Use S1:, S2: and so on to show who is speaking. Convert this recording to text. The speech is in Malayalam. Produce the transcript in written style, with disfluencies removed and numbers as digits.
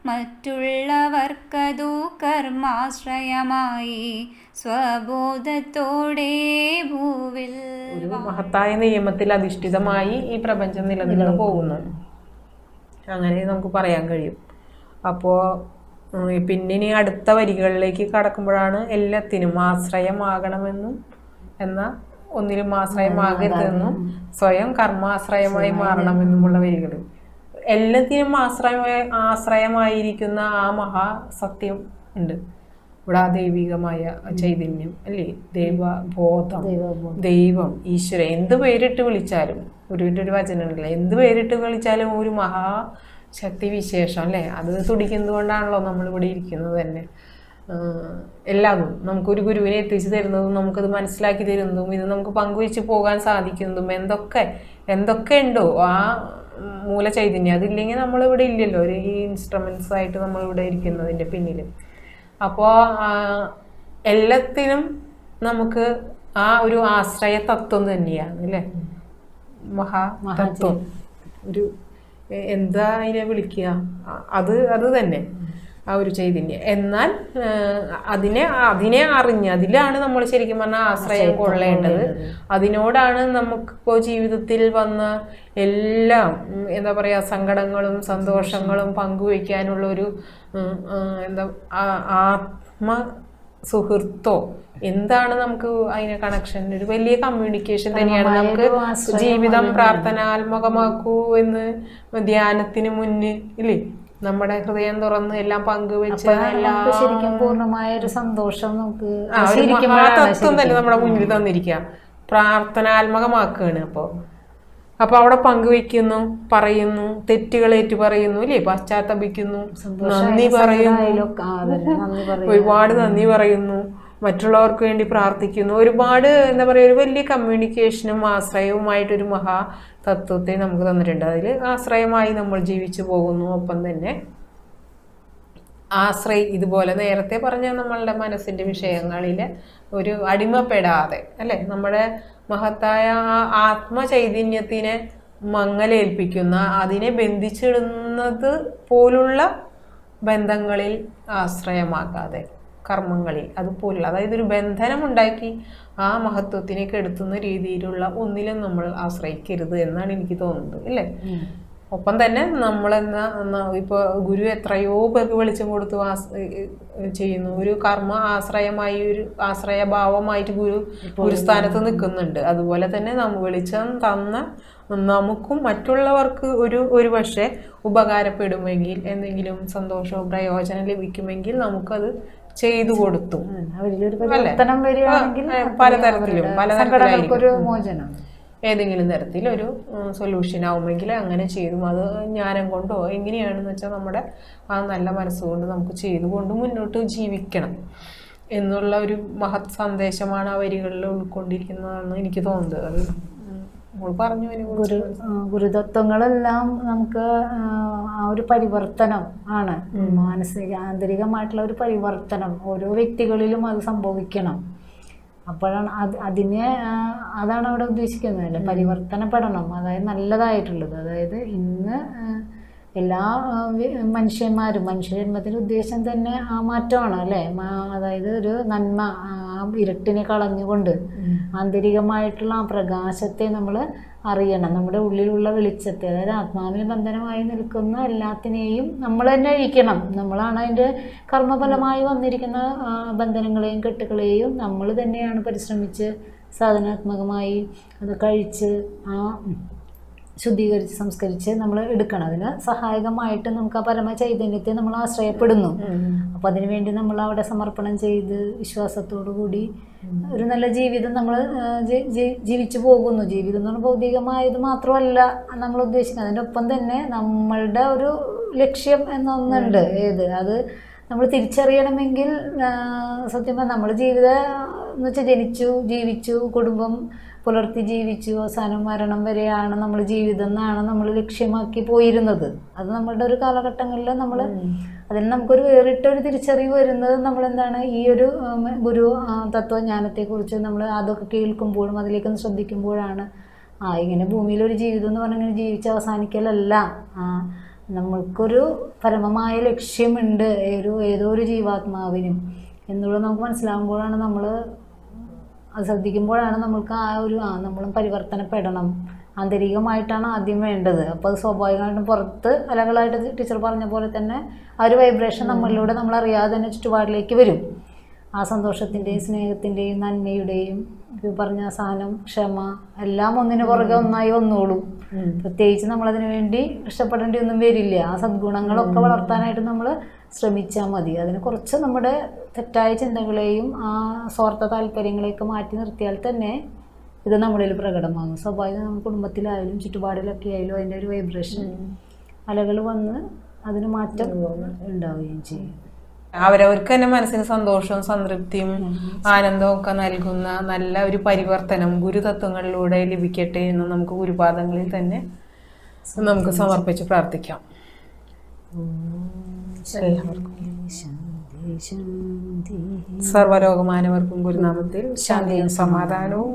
S1: മറ്റുള്ളവർക്കതു കർമാശ്രയമായി സ്വബോധത്തോടെ ഭൂവിൽ
S2: ഒരു മഹത്തായ നിയമത്തിൽ അധിഷ്ഠിതമായി ഈ പ്രപഞ്ചം നിലനിന്ന് പോകുന്നു, അങ്ങനെ നമുക്ക് പറയാൻ കഴിയും. അപ്പോൾ പിന്നെ ഇനി അടുത്ത വരികളിലേക്ക് കടക്കുമ്പോഴാണ് എല്ലാത്തിനും ആശ്രയമാകണമെന്നും എന്നാൽ ഒന്നിലും ആശ്രയമാകരുതെന്നും സ്വയം കർമാശ്രയമായി മാറണമെന്നുമുള്ള വരികൾ. എല്ലാത്തിനും ആശ്രയമായിരിക്കുന്ന ആ മഹാസത്യം ഉണ്ട് ഇവിടെ, ആ ദൈവികമായ ചൈതന്യം അല്ലേ, ദൈവബോധം, ദൈവം, ഈശ്വരൻ, എന്ത് പേരിട്ട് വിളിച്ചാലും ഒരു വചനമുണ്ടല്ലേ, എന്ത് പേരിട്ട് വിളിച്ചാലും ഒരു മഹാശക്തി വിശേഷം അല്ലേ, അത് തുടിക്കുന്നതുകൊണ്ടാണല്ലോ നമ്മളിവിടെ ഇരിക്കുന്നത് തന്നെ. എല്ലാതും നമുക്കൊരു ഗുരുവിനെ എത്തിച്ചു തരുന്നതും നമുക്കത് മനസ്സിലാക്കി തരുന്നതും ഇത് നമുക്ക് പങ്കുവെച്ച് പോകാൻ സാധിക്കുന്നതും എന്തൊക്കെ ഉണ്ടോ ആ മൂല ചൈതന്യം, അതില്ലെങ്കിൽ നമ്മളിവിടെ ഇല്ലല്ലോ, ഒരു ഈ ഇൻസ്ട്രുമെന്റ്സ് ആയിട്ട് നമ്മളിവിടെ ഇരിക്കുന്നതിൻ്റെ പിന്നിൽ. അപ്പോൾ എല്ലാത്തിനും നമുക്ക് ആ ഒരു ആശ്രയ തത്വം തന്നെയാണ് അല്ലേ, മഹാതത്വം. ഒരു എന്താ അതിനെ വിളിക്കുക, അത് തന്നെ ആ ഒരു ചൈതന്യം. എന്നാൽ അതിനെ അറിഞ്ഞ് അതിലാണ് നമ്മൾ ശരിക്കും പറഞ്ഞാൽ ആശ്രയം കൊള്ളേണ്ടത്. അതിനോടാണ് നമുക്കിപ്പോൾ ജീവിതത്തിൽ വന്ന എല്ലാം എന്താ പറയുക സങ്കടങ്ങളും സന്തോഷങ്ങളും പങ്കുവയ്ക്കാനുള്ളൊരു ആത്മ സുഹൃത്തോ എന്താണ് നമുക്ക് അതിനെ കണക്ഷൻ, ഒരു വലിയ കമ്മ്യൂണിക്കേഷൻ തന്നെയാണ്. നമുക്ക് ജീവിതം പ്രാർത്ഥനാത്മകമാക്കൂ എന്ന് ധ്യാനത്തിന് മുന്നേ ഇല്ലേ, നമ്മുടെ ഹൃദയം തുറന്ന് എല്ലാം പങ്കുവെച്ച്
S3: ശരിക്കും പൂർണ്ണമായ ഒരു സന്തോഷം നമുക്ക്
S2: തത്വം തന്നെ നമ്മുടെ മുന്നിൽ തന്നിരിക്കുക, പ്രാർത്ഥനാത്മകമാക്കുകയാണ്. അപ്പൊ അവിടെ പങ്കുവെക്കുന്നു, പറയുന്നു, തെറ്റുകളേറ്റു പറയുന്നു അല്ലേ, പശ്ചാത്തപിക്കുന്നു, നന്ദി പറയുന്നു, ഒരുപാട് നന്ദി പറയുന്നു, മറ്റുള്ളവർക്ക് വേണ്ടി പ്രാർത്ഥിക്കുന്നു. ഒരുപാട് എന്താ പറയുക, ഒരു വലിയ കമ്മ്യൂണിക്കേഷനും ആശ്രയവുമായിട്ടൊരു മഹാ തത്വത്തെ നമുക്ക് തന്നിട്ടുണ്ട്. അതിൽ ആശ്രയമായി നമ്മൾ ജീവിച്ചു പോകുന്നു. ഒപ്പം തന്നെ ഇതുപോലെ നേരത്തെ പറഞ്ഞ നമ്മളുടെ മനസ്സിൻ്റെ വിഷയങ്ങളിൽ ഒരു അടിമപ്പെടാതെ അല്ലേ, നമ്മുടെ മഹത്തായ ആത്മചൈതന്യത്തിനെ മങ്ങലേൽപ്പിക്കുന്ന, അതിനെ ബന്ധിച്ചിടുന്നത് പോലുള്ള ബന്ധങ്ങളിൽ ആശ്രയമാക്കാതെ, കർമ്മങ്ങളിൽ അതുപോലുള്ള, അതായത് ഒരു ബന്ധനമുണ്ടാക്കി ആ മഹത്വത്തിനെ കെടുത്തുന്ന രീതിയിലുള്ള ഒന്നിലും നമ്മൾ ആശ്രയിക്കരുത് എന്നാണ് എനിക്ക് തോന്നുന്നത് അല്ലേ. ഒപ്പം തന്നെ ഇപ്പോൾ ഗുരു എത്രയോ പേർക്ക് വെളിച്ചം കൊടുത്തു ചെയ്യുന്നു. ഒരു കർമ്മ ആശ്രയമായി, ഒരു ആശ്രയഭാവമായിട്ട് ഗുരുസ്ഥാനത്ത് നിൽക്കുന്നുണ്ട്. അതുപോലെ തന്നെ വെളിച്ചം തന്ന നമുക്കും മറ്റുള്ളവർക്ക് ഒരു പക്ഷേ ഉപകാരപ്പെടുമെങ്കിൽ, എന്തെങ്കിലും സന്തോഷവും പ്രയോജനം ലഭിക്കുമെങ്കിൽ നമുക്കത് ചെയ്തു കൊടുത്തു.
S3: മോചനം
S2: ഏതെങ്കിലും തരത്തിൽ ഒരു സൊല്യൂഷൻ ആവുമെങ്കിൽ അങ്ങനെ ചെയ്തു. അത് ജ്ഞാനം കൊണ്ടോ എങ്ങനെയാണെന്ന് വെച്ചാൽ നമ്മുടെ ആ നല്ല മനസ്സുകൊണ്ട് നമുക്ക് ചെയ്തുകൊണ്ട് മുന്നോട്ട് ജീവിക്കണം എന്നുള്ള ഒരു മഹത് സന്ദേശമാണ് ആ വരികളിൽ ഉൾക്കൊണ്ടിരിക്കുന്നതെന്ന് എനിക്ക് തോന്നുന്നത്. അത് പറഞ്ഞു.
S3: ഗുരുതത്വങ്ങളെല്ലാം നമുക്ക് ആ ഒരു പരിവർത്തനം ആണ്, മാനസിക ആന്തരികമായിട്ടുള്ള ഒരു പരിവർത്തനം ഓരോ വ്യക്തികളിലും അത് സംഭവിക്കണം. അപ്പോഴാണ് അതാണ് അവിടെ ഉദ്ദേശിക്കുന്നത് അല്ലേ, പരിവർത്തനപ്പെടണം. അതായത് നല്ലതായിട്ടുള്ളത്, അതായത് ഇന്ന് എല്ലാ മനുഷ്യജന്മത്തിൻ്റെ ഉദ്ദേശം തന്നെ ആ മാറ്റമാണ് അല്ലേ. അതായത് ഒരു നന്മ, ആ ഇരുട്ടിനെ കളഞ്ഞുകൊണ്ട് ആന്തരികമായിട്ടുള്ള ആ പ്രകാശത്തെ നമ്മൾ അറിയണം, നമ്മുടെ ഉള്ളിലുള്ള വെളിച്ചത്തെ, അതായത് ആത്മാവിന് ബന്ധനമായി നിൽക്കുന്ന എല്ലാത്തിനെയും നമ്മൾ തന്നെ അഴിക്കണം. നമ്മളാണ് അതിൻ്റെ കർമ്മഫലമായി വന്നിരിക്കുന്ന ബന്ധനങ്ങളെയും കെട്ടുകളെയും നമ്മൾ തന്നെയാണ് പരിശ്രമിച്ച് സാധനാത്മകമായി അത് കഴിച്ച് ശുദ്ധീകരിച്ച് സംസ്കരിച്ച് നമ്മൾ എടുക്കണം. അതിന് സഹായകമായിട്ട് നമുക്ക് ആ പരമ ചൈതന്യത്തെ നമ്മൾ ആശ്രയപ്പെടുന്നു. അപ്പം അതിനുവേണ്ടി നമ്മൾ അവിടെ സമർപ്പണം ചെയ്ത് വിശ്വാസത്തോടു കൂടി ഒരു നല്ല ജീവിതം നമ്മൾ ജീവിച്ചു പോകുന്നു. ജീവിതം എന്ന് പറഞ്ഞാൽ ഭൗതികമായത് മാത്രമല്ല നമ്മൾ ഉദ്ദേശിക്കുന്നത്, അതിൻ്റെ ഒപ്പം തന്നെ നമ്മളുടെ ഒരു ലക്ഷ്യം എന്നൊന്നുണ്ട്. അത് നമ്മൾ തിരിച്ചറിയണമെങ്കിൽ സത്യം പറഞ്ഞാൽ നമ്മൾ ജീവിതം എന്ന് വെച്ചാൽ ജീവിച്ചു കുടുംബം പുലർത്തി ജീവിച്ചു, അവസാനം മരണം വരെയാണ് നമ്മൾ ജീവിതം എന്നാണ് നമ്മൾ ലക്ഷ്യമാക്കി പോയിരുന്നത്. അത് നമ്മളുടെ ഒരു കാലഘട്ടങ്ങളിൽ അതിന് നമുക്കൊരു വേറിട്ടൊരു തിരിച്ചറിവ് വരുന്നത് നമ്മളെന്താണ് ഈ ഒരു ഗുരു തത്വജ്ഞാനത്തെക്കുറിച്ച് നമ്മൾ അതൊക്കെ കേൾക്കുമ്പോഴും അതിലേക്കൊന്ന് ശ്രദ്ധിക്കുമ്പോഴാണ് ഇങ്ങനെ ഭൂമിയിലൊരു ജീവിതം എന്ന് പറഞ്ഞാൽ ഇങ്ങനെ ജീവിച്ച് അവസാനിക്കലല്ല, നമ്മൾക്കൊരു പരമമായ ലക്ഷ്യമുണ്ട് ഏതോ ഒരു ജീവാത്മാവിനും എന്നുള്ളത് നമുക്ക് മനസ്സിലാകുമ്പോഴാണ് നമ്മൾ അത് ശ്രദ്ധിക്കുമ്പോഴാണ് നമ്മൾക്ക് നമ്മളും പരിവർത്തനപ്പെടണം, ആന്തരികമായിട്ടാണ് ആദ്യം വേണ്ടത്. അപ്പോൾ അത് സ്വാഭാവികമായിട്ടും പുറത്ത് അലകളായിട്ട് ടീച്ചർ പറഞ്ഞ പോലെ തന്നെ ആ ഒരു വൈബ്രേഷൻ നമ്മളിലൂടെ നമ്മളറിയാതെ തന്നെ ചുറ്റുപാടിലേക്ക് വരും. ആ സന്തോഷത്തിൻ്റെയും സ്നേഹത്തിൻ്റെയും നന്മയുടെയും പറഞ്ഞ സഹനം, ക്ഷമ എല്ലാം ഒന്നിനു പുറകെ ഒന്നായി വന്നോളും. പ്രത്യേകിച്ച് നമ്മളതിനു വേണ്ടി കഷ്ടപ്പെടേണ്ടി ഒന്നും വരില്ല. ആ സദ്ഗുണങ്ങളൊക്കെ വളർത്താനായിട്ട് നമ്മൾ ശ്രമിച്ചാൽ മതി. അതിന് കുറച്ച് നമ്മുടെ തെറ്റായ ചിന്തകളെയും ആ സ്വാർത്ഥ താല്പര്യങ്ങളെയൊക്കെ മാറ്റി നിർത്തിയാൽ തന്നെ ഇത് നമ്മളിൽ പ്രകടമാകും. സ്വാഭാവികം നമ്മുടെ കുടുംബത്തിലായാലും ചുറ്റുപാടിലൊക്കെ ആയാലും അതിൻ്റെ ഒരു വൈബ്രേഷൻ അലകൾ വന്ന് അതിന് മാറ്റം ഉണ്ടാവുകയും ചെയ്യും.
S2: അവരവർക്ക് തന്നെ മനസ്സിന് സന്തോഷവും സംതൃപ്തിയും ആനന്ദവും ഒക്കെ നൽകുന്ന നല്ല ഒരു പരിവർത്തനം ഗുരുതത്വങ്ങളിലൂടെ ലഭിക്കട്ടെ എന്ന് നമുക്ക് ഗുരുപാദങ്ങളിൽ തന്നെ നമുക്ക് സമർപ്പിച്ച് പ്രാർത്ഥിക്കാം. സർവ്വലോകമാനവർക്കും ഗുരുനാമത്തിൽ ശാന്തിയും സമാധാനവും